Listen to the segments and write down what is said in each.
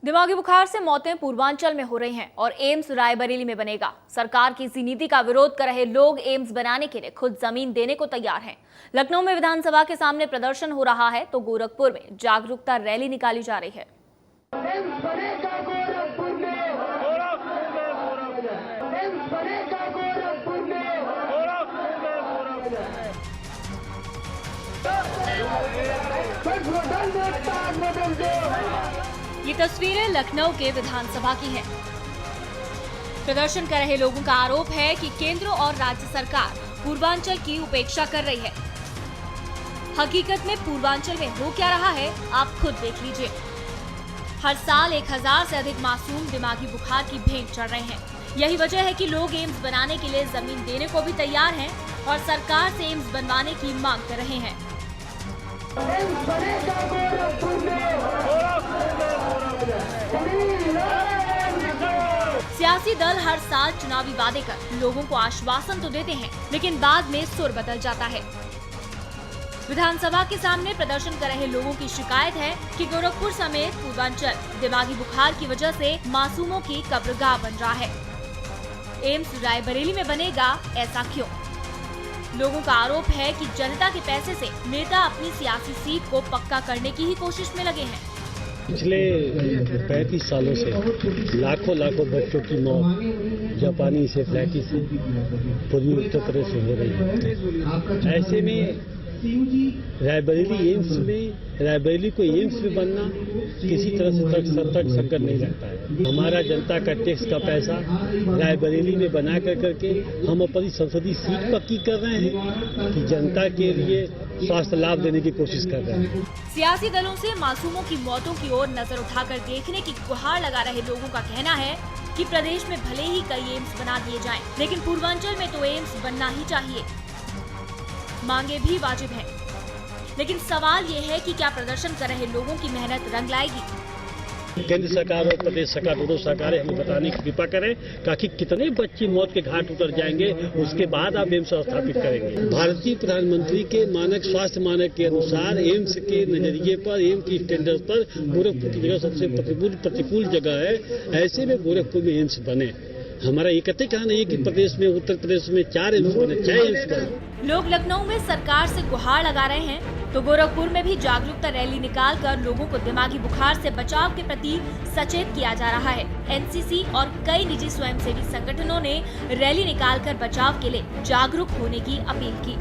दिमागी बुखार से मौतें पूर्वांचल में हो रही हैं और एम्स रायबरेली में बनेगा। सरकार की इसी नीति का विरोध कर रहे लोग एम्स बनाने के लिए खुद जमीन देने को तैयार हैं। लखनऊ में विधानसभा के सामने प्रदर्शन हो रहा है तो गोरखपुर में जागरूकता रैली निकाली जा रही है। ये तस्वीरें लखनऊ के विधानसभा की हैं। प्रदर्शन कर रहे लोगों का आरोप है कि केंद्र और राज्य सरकार पूर्वांचल की उपेक्षा कर रही है। हकीकत में पूर्वांचल में हो क्या रहा है आप खुद देख लीजिए। हर साल 1000 से अधिक मासूम दिमागी बुखार की भेंट चढ़ रहे हैं। यही वजह है कि लोग एम्स बनाने के लिए जमीन देने को भी तैयार हैं और सरकार से एम्स बनवाने की मांग कर रहे हैं। सियासी दल हर साल चुनावी वादे कर लोगों को आश्वासन तो देते हैं, लेकिन बाद में सुर बदल जाता है। विधानसभा के सामने प्रदर्शन कर रहे लोगों की शिकायत है कि गोरखपुर समेत पूर्वांचल दिमागी बुखार की वजह से मासूमों की कब्रगाह बन रहा है। एम्स रायबरेली में बनेगा, ऐसा क्यों? लोगों का आरोप है कि जनता के पैसे से नेता अपनी सियासी सीट को पक्का करने की ही कोशिश में लगे हैं। पिछले 35 सालों से लाखों बच्चों की मौत जापानी इंसेफ्लाइटिस से पूर्वी उत्तर प्रदेश में हो रही है। ऐसे में रायबरेली को एम्स में बनना किसी तरह से तर्क संकट नहीं लगता है। हमारा जनता का टैक्स का पैसा रायबरेली में बना करके हम अपनी संसदीय सीट पक्की कर रहे हैं कि जनता के लिए स्वास्थ्य लाभ देने की कोशिश कर रहे हैं। सियासी दलों से मासूमों की मौतों की ओर नजर उठाकर देखने की गुहार लगा रहे लोगों का कहना है कि प्रदेश में भले ही कई एम्स बना दिए जाएं, लेकिन पूर्वांचल में तो एम्स बनना ही चाहिए। मांगे भी वाजिब हैं, लेकिन सवाल ये है कि क्या प्रदर्शन कर रहे लोगों की मेहनत रंग लाएगी? केंद्र सरकार और प्रदेश सरकार दोनों सरकारें हमें बताने की कृपा करें ताकि कितने बच्चे मौत के घाट उतर जाएंगे, उसके बाद आप एम्स स्थापित करेंगे। भारतीय प्रधानमंत्री के मानक स्वास्थ्य मानक के अनुसार एम्स के नजरिए पर, एम्स की स्टैंडर्ड पर गोरखपुर की जगह सबसे प्रतिकूल जगह है। ऐसे में गोरखपुर में एम्स बने। हमारा ये कहते कहना नहीं है कि प्रदेश में, उत्तर प्रदेश में 4 एम्स बने, 6 एम्स बने। लोग लखनऊ में सरकार से गुहार लगा रहे हैं तो गोरखपुर में भी जागरूकता रैली निकालकर लोगों को दिमागी बुखार से बचाव के प्रति सचेत किया जा रहा है। एनसीसी और कई निजी स्वयंसेवी संगठनों ने रैली निकालकर बचाव के लिए जागरूक होने की अपील की।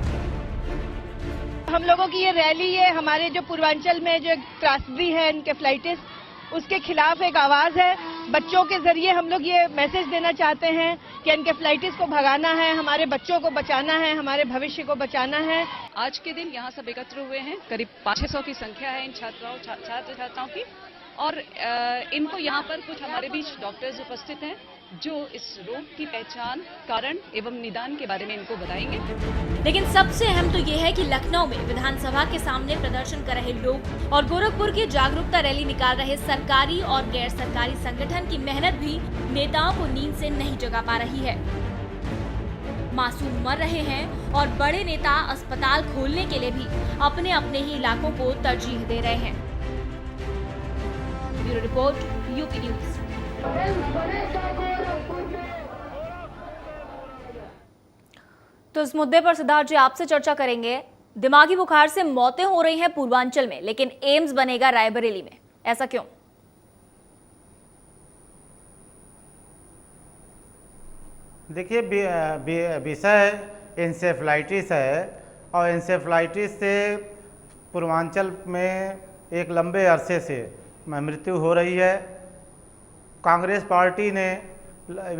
हम लोगों की ये रैली है हमारे जो पूर्वांचल में जो त्रासदी है एन्केफ्लाइटिस, उसके खिलाफ एक आवाज है। बच्चों के जरिए हम लोग ये मैसेज देना चाहते हैं कि एन्केफ्लाइटिस को भगाना है, हमारे बच्चों को बचाना है, हमारे भविष्य को बचाना है। आज के दिन यहाँ सब एकत्र हुए हैं। करीब 500 की संख्या है इन छात्र छात्राओं की, और इनको यहाँ पर कुछ हमारे बीच डॉक्टर्स उपस्थित हैं जो इस रोग की पहचान, कारण एवं निदान के बारे में इनको बताएंगे। लेकिन सबसे अहम तो ये है कि लखनऊ में विधानसभा के सामने प्रदर्शन कर रहे लोग और गोरखपुर की जागरूकता रैली निकाल रहे सरकारी और गैर सरकारी संगठन की मेहनत भी नेताओं को नींद से नहीं जगा पा रही है। मासूम मर रहे हैं और बड़े नेता अस्पताल खोलने के लिए भी अपने अपने ही इलाकों को तरजीह दे रहे हैं। Bureau report, UP news. तो इस मुद्दे पर सिद्धार्थ जी आपसे चर्चा करेंगे। दिमागी बुखार से मौतें हो रही हैं पूर्वांचल में, लेकिन एम्स बनेगा रायबरेली में, ऐसा क्यों? देखिए, विषय इंसेफ्लाइटिस है और इंसेफ्लाइटिस से पूर्वांचल में एक लंबे अरसे से मृत्यु हो रही है। कांग्रेस पार्टी ने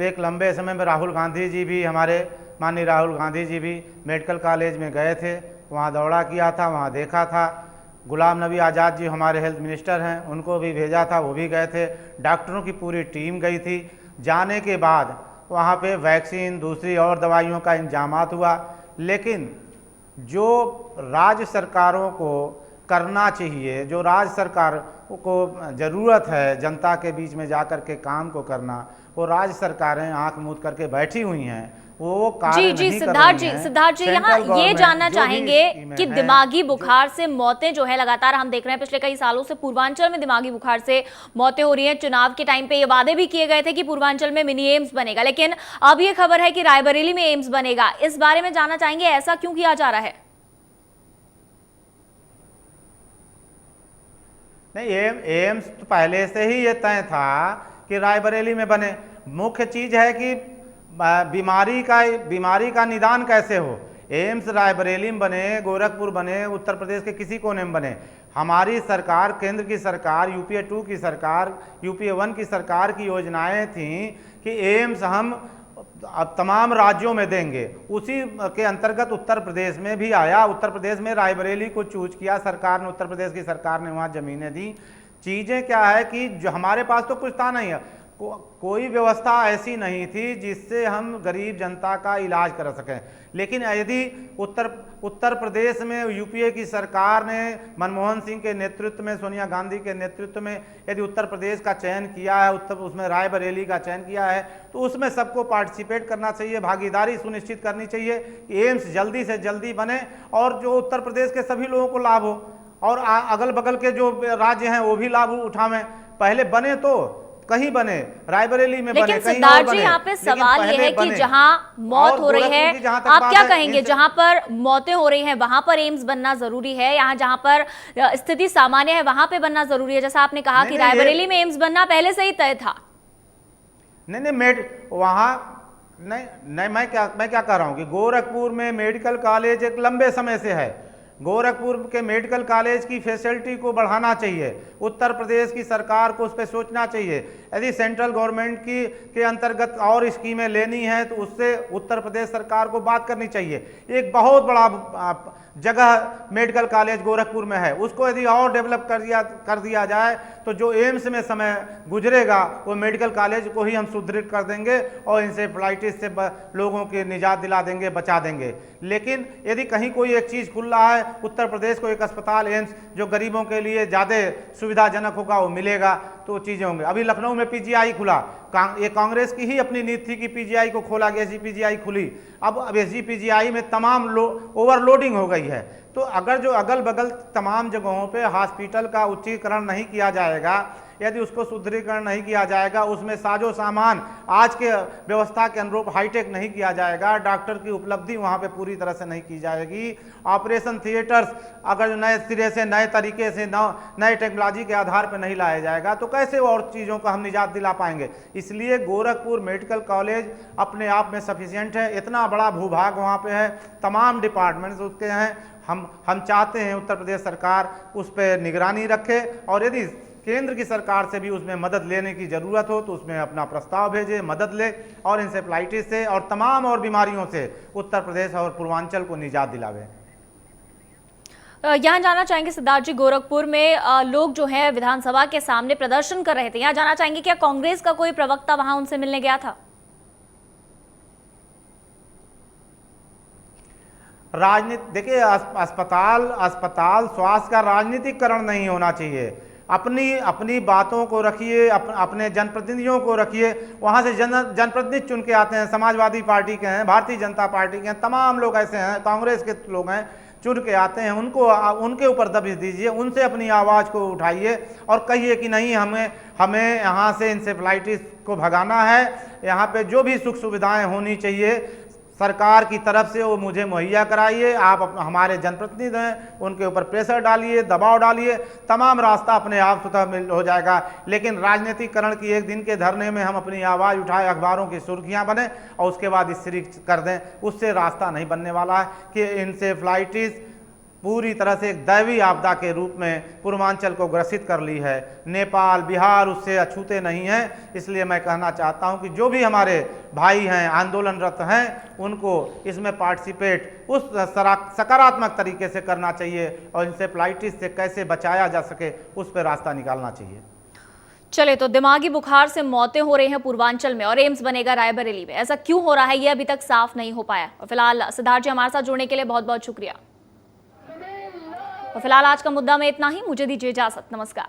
एक लंबे समय में राहुल गांधी जी भी, हमारे माननीय राहुल गांधी जी भी मेडिकल कॉलेज में गए थे, वहाँ दौरा किया था, वहाँ देखा था। गुलाम नबी आज़ाद जी हमारे हेल्थ मिनिस्टर हैं, उनको भी भेजा था, वो भी गए थे। डॉक्टरों की पूरी टीम गई थी। जाने के बाद वहाँ पे वैक्सीन, दूसरी और दवाइयों का इंतजामात हुआ, लेकिन जो राज्य सरकारों को करना चाहिए, जो राज्य सरकार को ज़रूरत है जनता के बीच में जा कर के काम को करना, वो राज्य सरकारें आंख मूंद करके बैठी हुई हैं। वो कार्य जी जी नहीं कर सिद्धार्थ रही जी, हैं। सिद्धार्थ जी यहाँ सेंट्रल ये गवर्नमेंट जानना जो भी चाहेंगे स्कीमें कि हैं, दिमागी बुखार से मौतें जो है लगातार हम देख रहे हैं पिछले कई सालों से पूर्वांचल में दिमागी बुखार से मौतें हो रही हैं। चुनाव के टाइम पे ये वादे भी किए गए थे कि पूर्वांचल में मिनी एम्स बनेगा, लेकिन अब ये खबर है कि रायबरेली में एम्स बनेगा। इस बारे में जानना चाहेंगे ऐसा क्यों किया जा रहा है? नहीं, एम्स तो पहले से ही ये तय था कि रायबरेली में बने। मुख्य चीज है कि बीमारी का निदान कैसे हो। एम्स रायबरेली में बने, गोरखपुर बने, उत्तर प्रदेश के किसी कोने में बने। हमारी सरकार, केंद्र की सरकार, यूपीए 2 की सरकार, यूपीए 1 की सरकार की योजनाएं थीं कि एम्स हम अब तमाम राज्यों में देंगे। उसी के अंतर्गत उत्तर प्रदेश में भी आया। उत्तर प्रदेश में रायबरेली को चूज किया सरकार ने, उत्तर प्रदेश की सरकार ने वहाँ जमीनें दी। चीज़ें क्या है कि जो हमारे पास तो कुछ था नहीं है, कोई व्यवस्था ऐसी नहीं थी जिससे हम गरीब जनता का इलाज कर सकें। लेकिन यदि उत्तर प्रदेश में यूपीए की सरकार ने मनमोहन सिंह के नेतृत्व में, सोनिया गांधी के नेतृत्व में यदि उत्तर प्रदेश का चयन किया है, उसमें रायबरेली का चयन किया है, तो उसमें सबको पार्टिसिपेट करना चाहिए, भागीदारी सुनिश्चित करनी चाहिए कि एम्स जल्दी से जल्दी बने और जो उत्तर प्रदेश के सभी लोगों को लाभ हो और अगल बगल के जो राज्य हैं वो भी लाभ उठावें। पहले बने तो कहीं बने, रायबरेली में बने, लेकिन कहीं और सिद्धार्थ जी बने। यहाँ पे लेकिन सवाल ये पहले है कि बने। जहाँ मौत और हो रही है, गोरखपुर की जहाँ तक आप बात क्या है, कहेंगे? जहाँ पर मौतें हो रही हैं वहां पर एम्स बनना जरूरी है, यहाँ जहाँ पर स्थिति सामान्य है वहां पे बनना जरूरी है? जैसा आपने कहा कि रायबरेली में एम्स बनना पहले से ही तय था। नहीं, वहाँ नहीं, मैं क्या कह रहा हूँ कि गोरखपुर में मेडिकल कॉलेज एक लंबे समय से है। गोरखपुर के मेडिकल कॉलेज की फैसिलिटी को बढ़ाना चाहिए। उत्तर प्रदेश की सरकार को उस पर सोचना चाहिए। यदि सेंट्रल गवर्नमेंट के अंतर्गत और स्कीमें लेनी है तो उससे उत्तर प्रदेश सरकार को बात करनी चाहिए। एक बहुत बड़ा जगह मेडिकल कॉलेज गोरखपुर में है, उसको यदि और डेवलप कर दिया जाए तो जो एम्स में समय गुजरेगा वो मेडिकल कॉलेज को ही हम सुदृढ़ कर देंगे और इंसेफ्लाइटिस से लोगों की निजात दिला देंगे, बचा देंगे। लेकिन यदि कहीं कोई एक चीज़ खुल रहा है, उत्तर प्रदेश को एक अस्पताल एम्स जो गरीबों के लिए ज़्यादा सुविधाजनक होगा वो मिलेगा तो चीज़ें होंगी। अभी लखनऊ में पीजीआई खुला, ये कांग्रेस की ही अपनी नीति थी कि पीजीआई को खोला गया, एसजीपीजीआई खुली। अब एसजीपीजीआई में तमाम ओवरलोडिंग हो गई है। तो अगर जो अगल बगल तमाम जगहों पे हॉस्पिटल का उच्चीकरण नहीं किया जाएगा, यदि उसको सुदृढ़ीकरण नहीं किया जाएगा, उसमें साजो सामान आज के व्यवस्था के अनुरूप हाईटेक नहीं किया जाएगा, डॉक्टर की उपलब्धि वहाँ पे पूरी तरह से नहीं की जाएगी, ऑपरेशन थिएटर्स अगर नए सिरे से, नए तरीके से, नए टेक्नोलॉजी के आधार पर नहीं लाया जाएगा तो कैसे और चीज़ों को हम निजात दिला पाएंगे। इसलिए गोरखपुर मेडिकल कॉलेज अपने आप में सफिशिएंट है। इतना बड़ा भूभाग वहाँ पे है, तमाम डिपार्टमेंट्स उसके हैं। हम चाहते हैं उत्तर प्रदेश सरकार उस पर निगरानी रखे और यदि केंद्र की सरकार से भी उसमें मदद लेने की ज़रूरत हो तो उसमें अपना प्रस्ताव भेजे, मदद ले और इंसेफ्लाइटिस से और तमाम और बीमारियों से उत्तर प्रदेश और पूर्वांचल को निजात दिलावे। यहाँ जाना चाहेंगे सिद्धार्थ जी, गोरखपुर में लोग जो है विधानसभा के सामने प्रदर्शन कर रहे थे, यहाँ जाना चाहेंगे क्या कांग्रेस का कोई प्रवक्ता वहां उनसे मिलने गया था? राजनीति देखिए, अस्पताल स्वास्थ्य का राजनीतिकरण नहीं होना चाहिए। अपनी बातों को रखिए, अपने जनप्रतिनिधियों को रखिए। वहाँ से जनप्रतिनिधि चुन के आते हैं, समाजवादी पार्टी के हैं, भारतीय जनता पार्टी के हैं, तमाम लोग ऐसे हैं, कांग्रेस के लोग हैं, चुन के आते हैं। उनके ऊपर दबिश दीजिए, उनसे अपनी आवाज़ को उठाइए और कहिए कि नहीं, हमें यहाँ से इंसेफ्लाइटिस को भगाना है। यहाँ पे जो भी सुख सुविधाएं होनी चाहिए सरकार की तरफ से वो मुझे मुहैया कराइए। आप हमारे जनप्रतिनिधि हैं, उनके ऊपर प्रेशर डालिए, दबाव डालिए, तमाम रास्ता अपने आप स्वतः हो जाएगा। लेकिन राजनीतिकरण की एक दिन के धरने में हम अपनी आवाज़ उठाए, अखबारों की सुर्खियां बने और उसके बाद स्त्री कर दें, उससे रास्ता नहीं बनने वाला है। कि इंसेफ्लाइटिस पूरी तरह से एक दैवीय आपदा के रूप में पूर्वांचल को ग्रसित कर ली है। नेपाल, बिहार उससे अछूते नहीं हैं। इसलिए मैं कहना चाहता हूं कि जो भी हमारे भाई हैं, आंदोलनरत हैं, उनको इसमें पार्टिसिपेट उस सकारात्मक तरीके से करना चाहिए और इंसेफ्लाइटिस से कैसे बचाया जा सके उस पर रास्ता निकालना चाहिए। चले, तो दिमागी बुखार से मौतें हो रही हैं पूर्वांचल में और एम्स बनेगा रायबरेली में, ऐसा क्यों हो रहा है ये अभी तक साफ नहीं हो पाया। और फिलहाल सिद्धार्थ जी हमारे साथ जुड़ने के लिए बहुत बहुत शुक्रिया। और फिलहाल आज का मुद्दा में इतना ही, मुझे दीजिए इजाजत, नमस्कार।